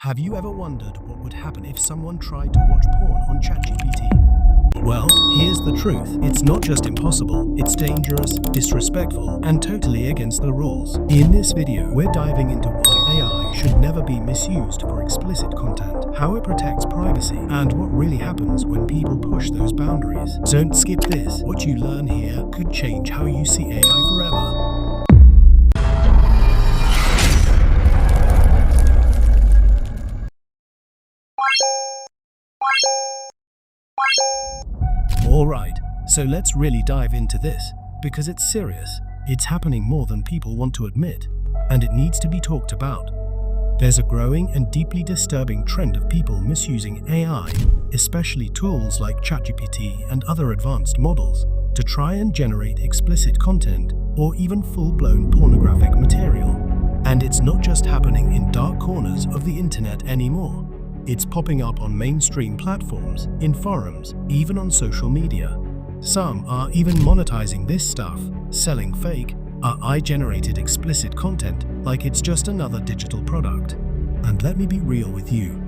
Have you ever wondered what would happen if someone tried to watch porn on chatgpt? Well, here's the truth. It's not just impossible, it's dangerous, disrespectful, and totally against the rules. In this video, we're diving into why AI should never be misused for explicit content, how it protects privacy, and what really happens when people push those boundaries. Don't skip this. What you learn here could change how you see AI forever. Alright, so let's really dive into this, because it's serious. It's happening more than people want to admit, and it needs to be talked about. There's a growing and deeply disturbing trend of people misusing AI, especially tools like ChatGPT and other advanced models, to try and generate explicit content or even full-blown pornographic material. And it's not just happening in dark corners of the internet anymore. It's popping up on mainstream platforms, in forums, even on social media. Some are even monetizing this stuff, selling fake, AI-generated explicit content like it's just another digital product. And let me be real with you.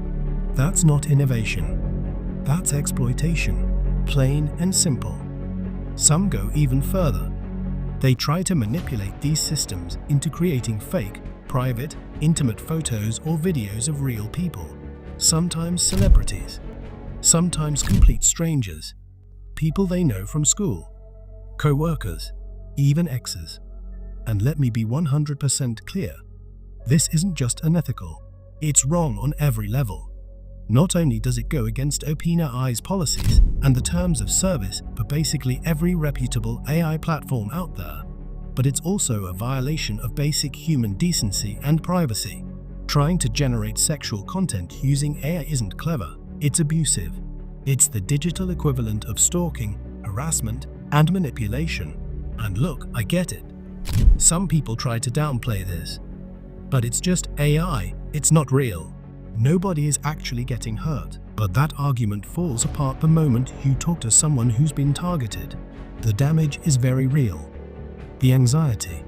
That's not innovation. That's exploitation. Plain and simple. Some go even further. They try to manipulate these systems into creating fake, private, intimate photos or videos of real people. Sometimes celebrities, sometimes complete strangers, people they know from school, co-workers, even exes. And let me be 100% clear, this isn't just unethical, it's wrong on every level. Not only does it go against OpenAI's policies and the terms of service for basically every reputable AI platform out there, but it's also a violation of basic human decency and privacy. Trying to generate sexual content using AI isn't clever, it's abusive. It's the digital equivalent of stalking, harassment, and manipulation. And look, I get it. Some people try to downplay this. But it's just AI, it's not real. Nobody is actually getting hurt. But that argument falls apart the moment you talk to someone who's been targeted. The damage is very real. The anxiety,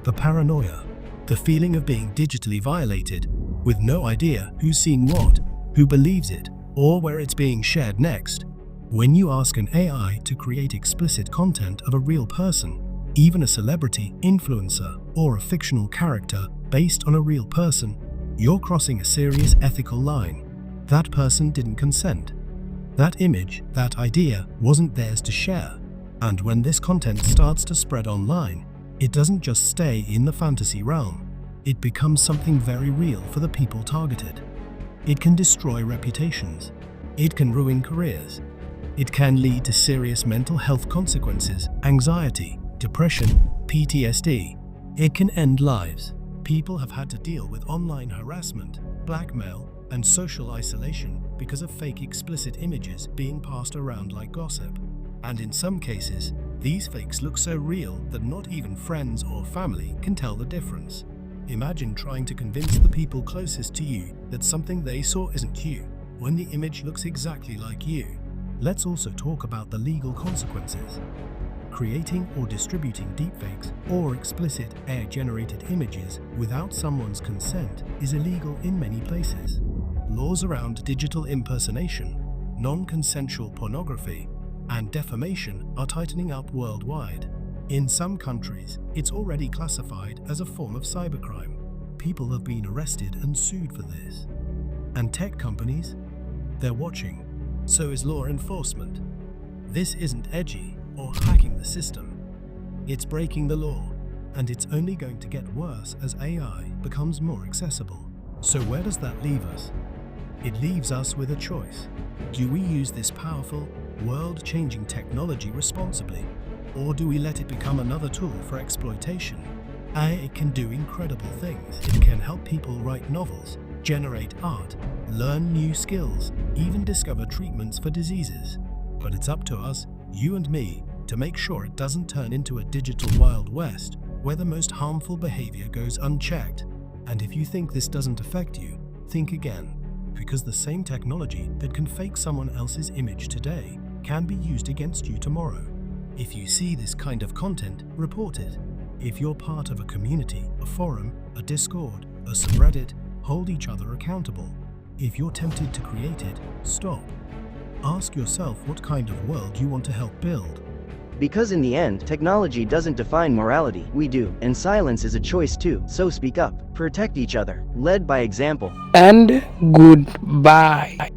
the paranoia, the feeling of being digitally violated, with no idea who's seeing what, who believes it, or where it's being shared next. When you ask an AI to create explicit content of a real person, even a celebrity, influencer, or a fictional character based on a real person, you're crossing a serious ethical line. That person didn't consent. That image, that idea, wasn't theirs to share. And when this content starts to spread online, it doesn't just stay in the fantasy realm. It becomes something very real for the people targeted. It can destroy reputations. It can ruin careers. It can lead to serious mental health consequences, anxiety, depression, PTSD. It can end lives. People have had to deal with online harassment, blackmail, and social isolation because of fake explicit images being passed around like gossip. And in some cases, these fakes look so real that not even friends or family can tell the difference. Imagine trying to convince the people closest to you that something they saw isn't you, when the image looks exactly like you. Let's also talk about the legal consequences. Creating or distributing deepfakes or explicit AI-generated images without someone's consent is illegal in many places. Laws around digital impersonation, non-consensual pornography, and defamation are tightening up worldwide. In some countries, it's already classified as a form of cybercrime. People have been arrested and sued for this. And tech companies? They're watching. So is law enforcement. This isn't edgy or hacking the system. It's breaking the law, and it's only going to get worse as AI becomes more accessible. So where does that leave us? It leaves us with a choice. Do we use this powerful, world-changing technology responsibly, or do we let it become another tool for exploitation? AI can do incredible things. It can help people write novels, generate art, learn new skills, even discover treatments for diseases. But it's up to us, you and me, to make sure it doesn't turn into a digital Wild West where the most harmful behavior goes unchecked. And if you think this doesn't affect you, think again. Because the same technology that can fake someone else's image today can be used against you tomorrow. If you see this kind of content, report it. If you're part of a community, a forum, a Discord, a subreddit, Hold each other accountable. If you're tempted to create it, stop. Ask yourself what kind of world you want to help build. Because in the end, technology doesn't define morality, we do, and silence is a choice too, so speak up, protect each other, led by example. And goodbye.